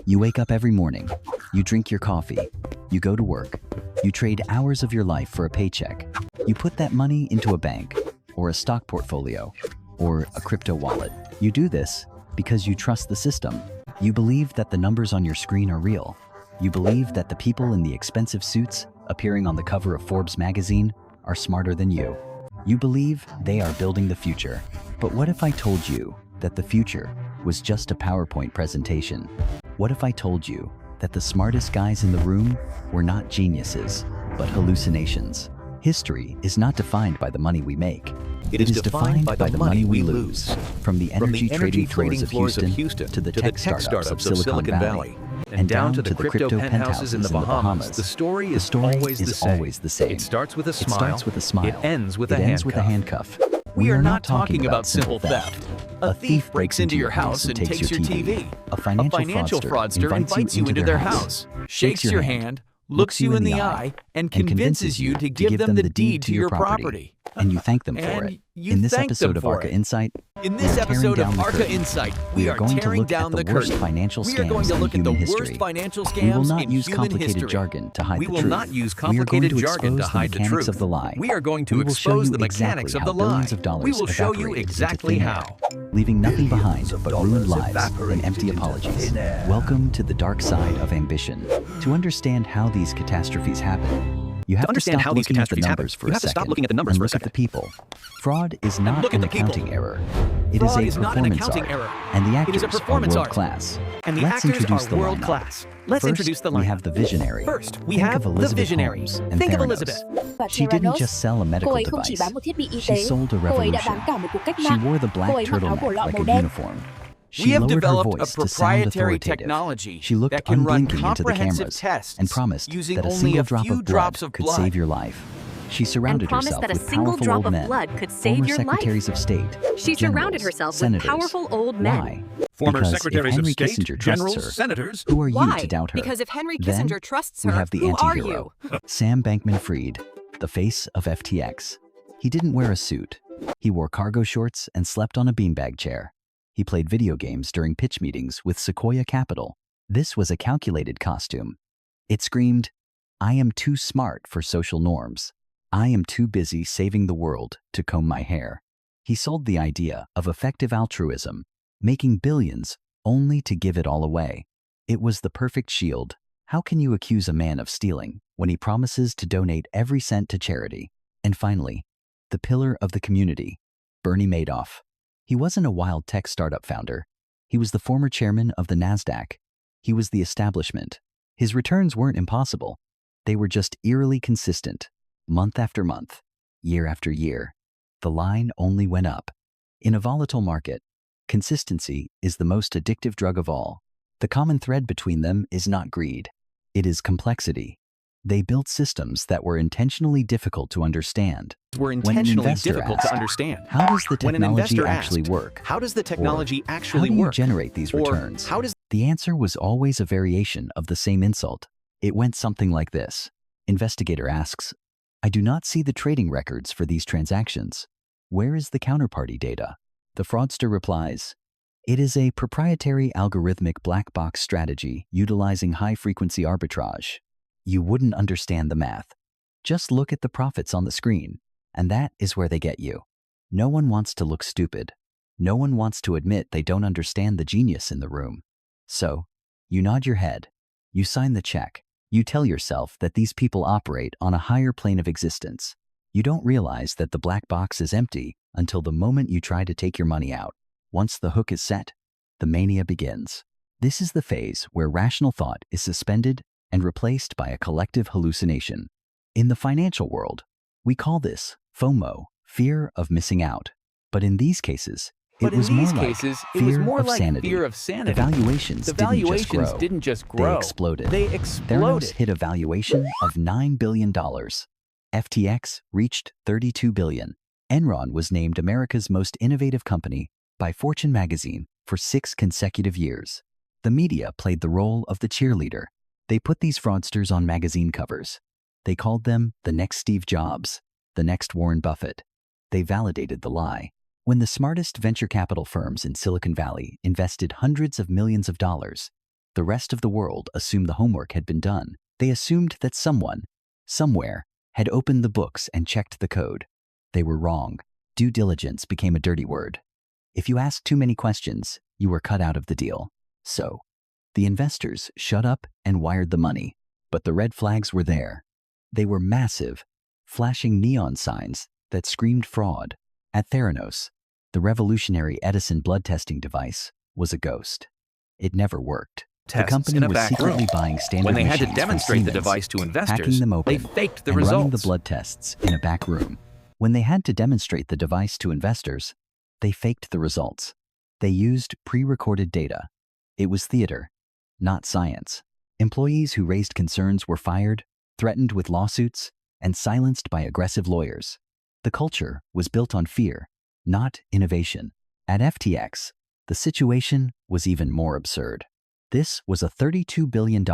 You wake up every morning, you drink your coffee, you go to work, you trade hours of your life for a paycheck. You put that money into a bank, or a stock portfolio, or a crypto wallet. You do this because you trust the system. You believe that the numbers on your screen are real. You believe that the people in the expensive suits appearing on the cover of Forbes magazine are smarter than you. You believe they are building the future. But what if I told you that the future was just a PowerPoint presentation? What if I told you that the smartest guys in the room were not geniuses, but hallucinations? History is not defined by the money we make. It is defined by the money we lose. From the energy trading floors of Houston to the tech startups of Silicon Valley, and down to the crypto penthouses in the Bahamas, the story is always the same. It starts with a smile. It ends with a handcuff. We are not talking about simple theft. A thief breaks into your house and takes your TV. A financial fraudster invites you into their house, shakes your hand, looks you in the eye, and convinces you to give them the deed to your property. And you thank them for it. In this episode of Arca Insight, we are tearing down the curtain. We are going to look at the worst financial scams in human history. We will not use complicated jargon to hide the truth. We will not use complicated jargon to hide the truth. We are going to expose the mechanics of the lie. We will show you exactly how. Leaving nothing behind but ruined lives and empty apologies. Welcome to the dark side of ambition. To understand how these catastrophes happen, you have to stop looking at the numbers for a second and look at the people. Fraud is not an accounting error. It is a performance art, and the actors are world class. Let's introduce the lineup. First, we have the visionary. Think of Elizabeth Holmes and Theranos. She didn't just sell a medical device. She sold a revolution. She wore the black turtleneck like a uniform. We have developed a proprietary technology that can run comprehensive tests and promised using that a only single a drop few of drops blood of could blood. save your life. She surrounded herself that a with single powerful drop old of men, blood could save former your secretaries life. of state, She surrounded herself with senators. powerful old men. Why? Former Because secretaries if of Henry state, Kissinger trusts generals, her, senators. who are you Why? to doubt her? Because if Henry Then Kissinger trusts we her, have the who are anti-hero, you? Sam Bankman-Fried, the face of FTX. He didn't wear a suit. He wore cargo shorts and slept on a beanbag chair. He played video games during pitch meetings with Sequoia Capital. This was a calculated costume. It screamed, "I am too smart for social norms. I am too busy saving the world to comb my hair." He sold the idea of effective altruism, making billions only to give it all away. It was the perfect shield. How can you accuse a man of stealing when he promises to donate every cent to charity? And finally, the pillar of the community, Bernie Madoff. He wasn't a wild tech startup founder. He was the former chairman of the NASDAQ. He was the establishment. His returns weren't impossible. They were just eerily consistent. Month after month, year after year, the line only went up. In a volatile market, consistency is the most addictive drug of all. The common thread between them is not greed. It is complexity. They built systems that were intentionally difficult to understand. Were When an intentionally investor difficult asked, to understand. how does the When an technology investor actually asked, work? how does the technology Or, actually how do you work? generate these Or, returns? how does The answer was always a variation of the same insult. It went something like this. Investigator asks, "I do not see the trading records for these transactions. Where is the counterparty data?" The fraudster replies, "It is a proprietary algorithmic black box strategy utilizing high-frequency arbitrage. You wouldn't understand the math. Just look at the profits on the screen, and that is where they get you." No one wants to look stupid. No one wants to admit they don't understand the genius in the room. So, you nod your head. You sign the check. You tell yourself that these people operate on a higher plane of existence. You don't realize that the black box is empty until the moment you try to take your money out. Once the hook is set, the mania begins. This is the phase where rational thought is suspended and replaced by a collective hallucination. In the financial world, we call this FOMO, fear of missing out. But in these cases, it was more like fear of sanity. The valuations didn't just grow. They exploded. Theranos hit a valuation of $9 billion. FTX reached $32 billion. Enron was named America's most innovative company by Fortune magazine for 6 consecutive years. The media played the role of the cheerleader. They put these fraudsters on magazine covers. They called them the next Steve Jobs, the next Warren Buffett. They validated the lie. When the smartest venture capital firms in Silicon Valley invested hundreds of millions of dollars, The rest of the world assumed the homework had been done. They assumed that someone, somewhere, had opened the books and checked the code. They were wrong. Due diligence became a dirty word. If you asked too many questions, you were cut out of the deal. So, the investors shut up and wired the money. But the red flags were there. They were massive, flashing neon signs that screamed fraud. At Theranos, the revolutionary Edison blood testing device was a ghost. It never worked. The company was secretly buying standard When they had to machines from demonstrate the Siemens, device to hacking investors, them open, they faked the and running the results. blood tests in a back room. When they had to demonstrate the device to investors, they faked the results. They used pre-recorded data. It was theater, not science. Employees who raised concerns were fired, threatened with lawsuits, and silenced by aggressive lawyers. The culture was built on fear, not innovation. At FTX, the situation was even more absurd. This was a $32 billion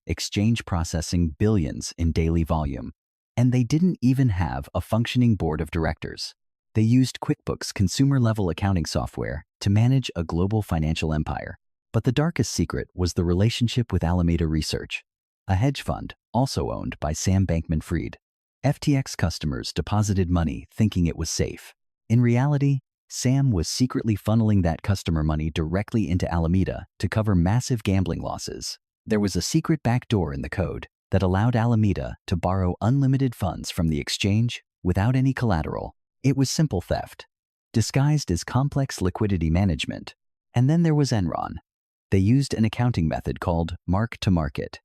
exchange processing billions in daily volume, and they didn't even have a functioning board of directors. They used QuickBooks consumer-level accounting software to manage a global financial empire. But the darkest secret was the relationship with Alameda Research, a hedge fund also owned by Sam Bankman-Fried. FTX customers deposited money thinking it was safe. In reality, Sam was secretly funneling that customer money directly into Alameda to cover massive gambling losses. There was a secret backdoor in the code that allowed Alameda to borrow unlimited funds from the exchange without any collateral. It was simple theft, disguised as complex liquidity management. And then there was Enron. They used an accounting method called mark-to-market.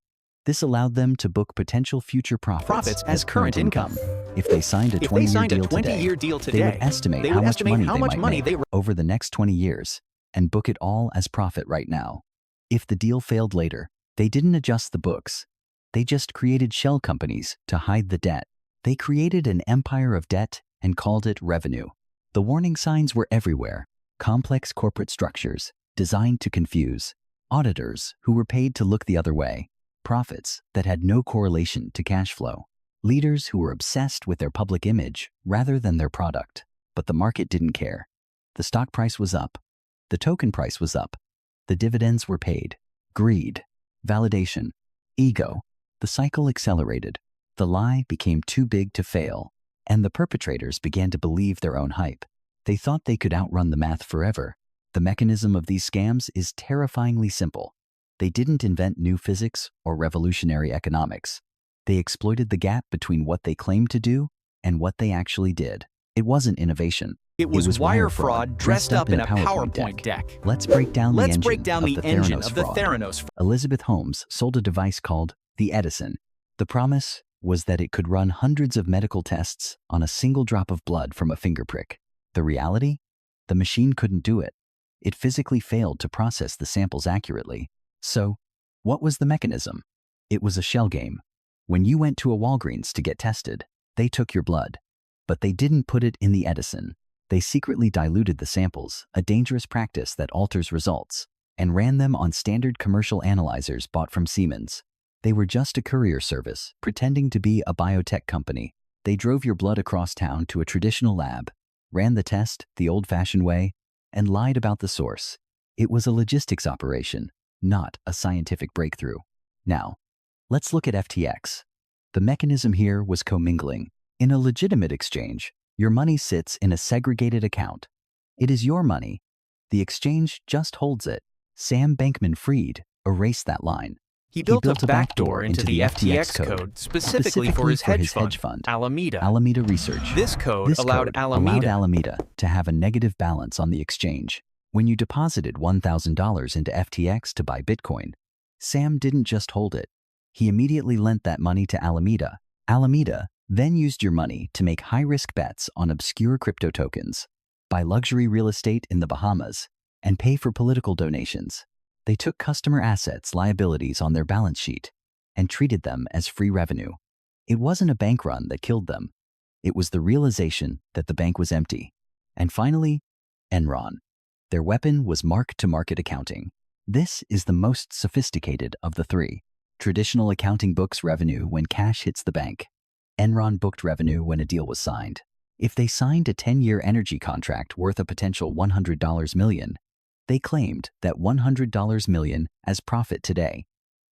This allowed them to book potential future profits as current income. If they signed a 20-year deal today, they would estimate how much money they might make over the next 20 years and book it all as profit right now. If the deal failed later, they didn't adjust the books. They just created shell companies to hide the debt. They created an empire of debt and called it revenue. The warning signs were everywhere. Complex corporate structures designed to confuse, auditors who were paid to look the other way, profits that had no correlation to cash flow, leaders who were obsessed with their public image rather than their product. But the market didn't care. The stock price was up. The token price was up. The dividends were paid. Greed, validation, ego. The cycle accelerated. The lie became too big to fail, and the perpetrators began to believe their own hype. They thought they could outrun the math forever. The mechanism of these scams is terrifyingly simple. They didn't invent new physics or revolutionary economics. They exploited the gap between what they claimed to do and what they actually did. It wasn't innovation. It was wire fraud dressed up in a PowerPoint deck. Let's break down the engine of the Theranos fraud. Elizabeth Holmes sold a device called the Edison. The promise was that it could run hundreds of medical tests on a single drop of blood from a finger prick. The reality? The machine couldn't do it. It physically failed to process the samples accurately. So, what was the mechanism? It was a shell game. When you went to a Walgreens to get tested, they took your blood. But they didn't put it in the Edison. They secretly diluted the samples, a dangerous practice that alters results, and ran them on standard commercial analyzers bought from Siemens. They were just a courier service, pretending to be a biotech company. They drove your blood across town to a traditional lab, ran the test the old-fashioned way, and lied about the source. It was a logistics operation, not a scientific breakthrough. Now, let's look at FTX. The mechanism here was commingling. In a legitimate exchange, your money sits in a segregated account. It is your money. The exchange just holds it. Sam Bankman-Fried erased that line. He built a backdoor into the FTX code specifically for his hedge fund, Alameda Research. This code allowed Alameda to have a negative balance on the exchange. When you deposited $1,000 into FTX to buy Bitcoin, Sam didn't just hold it. He immediately lent that money to Alameda. Alameda then used your money to make high-risk bets on obscure crypto tokens, buy luxury real estate in the Bahamas, and pay for political donations. They took customer assets, liabilities on their balance sheet, and treated them as free revenue. It wasn't a bank run that killed them. It was the realization that the bank was empty. And finally, Enron. Their weapon was mark-to-market accounting. This is the most sophisticated of the three. Traditional accounting books revenue when cash hits the bank. Enron booked revenue when a deal was signed. If they signed a 10-year energy contract worth a potential $100 million, They claimed that $100 million as profit today,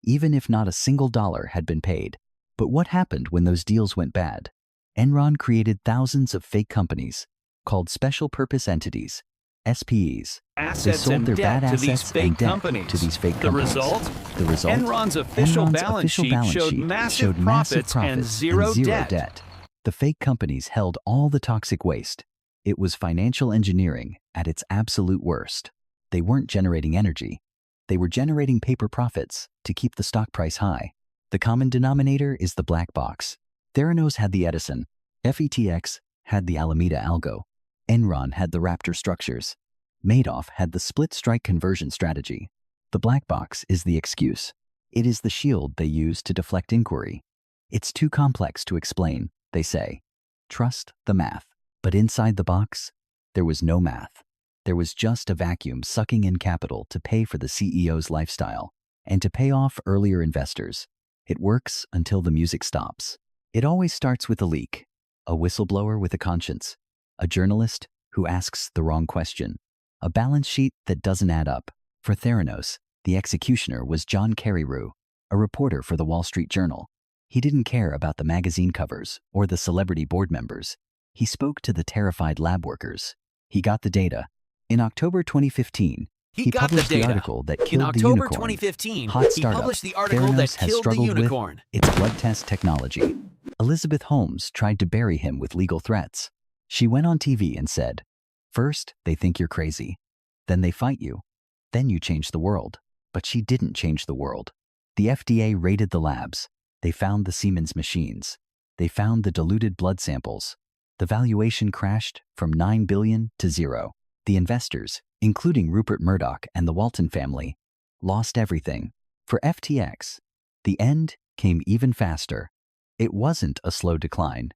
even if not a single dollar had been paid. But what happened when those deals went bad? Enron created thousands of fake companies called special purpose entities, SPEs. They sold their bad assets and debt to these fake companies. The result? Enron's official balance sheet showed massive profits and zero debt. The fake companies held all the toxic waste. It was financial engineering at its absolute worst. They weren't generating energy. They were generating paper profits to keep the stock price high. The common denominator is the black box. Theranos had the Edison. FETX had the Alameda algo. Enron had the Raptor structures. Madoff had the split strike conversion strategy. The black box is the excuse. It is the shield they use to deflect inquiry. It's too complex to explain, they say. Trust the math. But inside the box, there was no math. There was just a vacuum sucking in capital to pay for the CEO's lifestyle and to pay off earlier investors. It works until the music stops. It always starts with a leak, a whistleblower with a conscience, a journalist who asks the wrong question, a balance sheet that doesn't add up. For Theranos, the executioner was John Carreyrou, a reporter for the Wall Street Journal. He didn't care about the magazine covers or the celebrity board members. He spoke to the terrified lab workers. He got the data. In October 2015, he published the article that killed the unicorn. 2015, Hot startup. published the article Theranos that has killed the struggled unicorn. with its blood test technology. Elizabeth Holmes tried to bury him with legal threats. She went on TV and said, "First, they think you're crazy. Then they fight you. Then you change the world." But she didn't change the world. The FDA raided the labs. They found the Siemens machines. They found the diluted blood samples. The valuation crashed from $9 billion to zero. The investors, including Rupert Murdoch and the Walton family, lost everything. For FTX, the end came even faster. It wasn't a slow decline.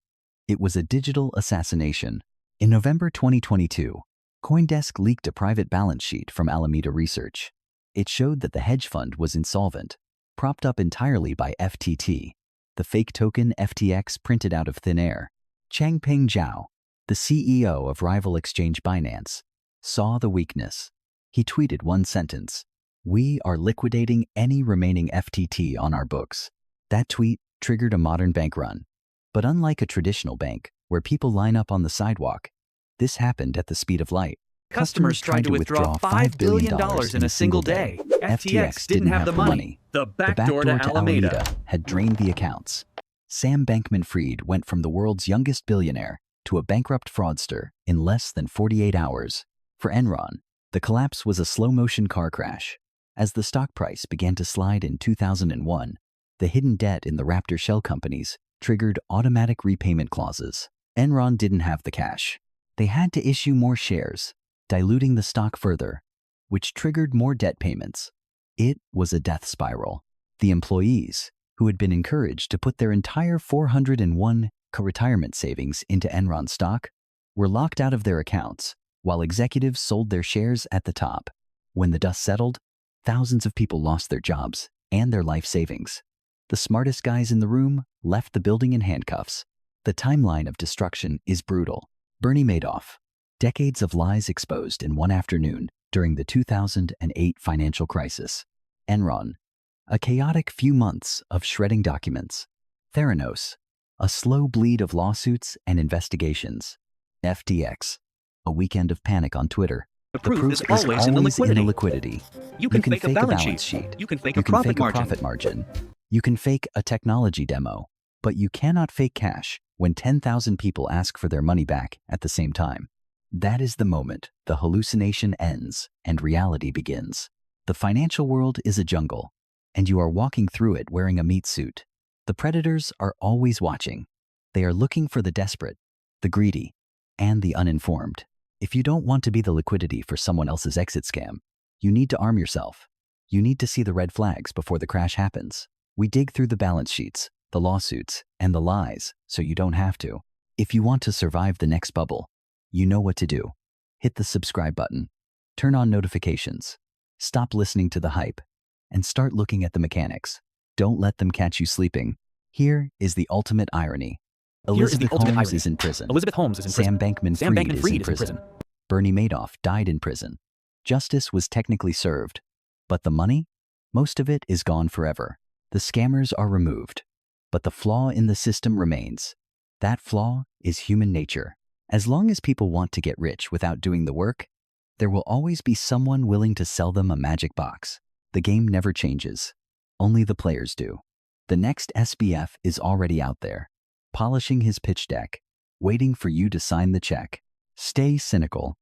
It was a digital assassination. In November 2022, CoinDesk leaked a private balance sheet from Alameda Research. It showed that the hedge fund was insolvent, propped up entirely by FTT, the fake token FTX printed out of thin air. Changpeng Zhao, the CEO of rival exchange Binance, saw the weakness. He tweeted one sentence: "We are liquidating any remaining FTT on our books." That tweet triggered a modern bank run. But unlike a traditional bank, where people line up on the sidewalk, this happened at the speed of light. Customers tried to withdraw $5 billion in a single day. FTX didn't have the money. The backdoor to Alameda had drained the accounts. Sam Bankman-Fried went from the world's youngest billionaire to a bankrupt fraudster in less than 48 hours. For Enron, the collapse was a slow-motion car crash. As the stock price began to slide in 2001, the hidden debt in the Raptor shell companies triggered automatic repayment clauses. Enron didn't have the cash. They had to issue more shares, diluting the stock further, which triggered more debt payments. It was a death spiral. The employees, who had been encouraged to put their entire 401 retirement savings into Enron stock, were locked out of their accounts, while executives sold their shares at the top. When the dust settled, thousands of people lost their jobs and their life savings. The smartest guys in the room left the building in handcuffs. The timeline of destruction is brutal. Bernie Madoff. Decades of lies exposed in one afternoon during the 2008 financial crisis. Enron. A chaotic few months of shredding documents. Theranos. A slow bleed of lawsuits and investigations. FTX. A weekend of panic on Twitter. The proof is always in the liquidity. You can fake a balance sheet. You can fake a profit margin. You can fake a technology demo. But you cannot fake cash when 10,000 people ask for their money back at the same time. That is the moment the hallucination ends and reality begins. The financial world is a jungle, and you are walking through it wearing a meat suit. The predators are always watching. They are looking for the desperate, the greedy, and the uninformed. If you don't want to be the liquidity for someone else's exit scam, you need to arm yourself. You need to see the red flags before the crash happens. We dig through the balance sheets, the lawsuits, and the lies so you don't have to. If you want to survive the next bubble, you know what to do. Hit the subscribe button, turn on notifications, stop listening to the hype, and start looking at the mechanics. Don't let them catch you sleeping. Here is the ultimate irony. Elizabeth Holmes is in prison. Elizabeth Holmes is in prison. Sam Bankman-Fried is in prison. Bernie Madoff died in prison. Justice was technically served. But the money? Most of it is gone forever. The scammers are removed. But the flaw in the system remains. That flaw is human nature. As long as people want to get rich without doing the work, there will always be someone willing to sell them a magic box. The game never changes. Only the players do. The next SBF is already out there, polishing his pitch deck, waiting for you to sign the check. Stay cynical.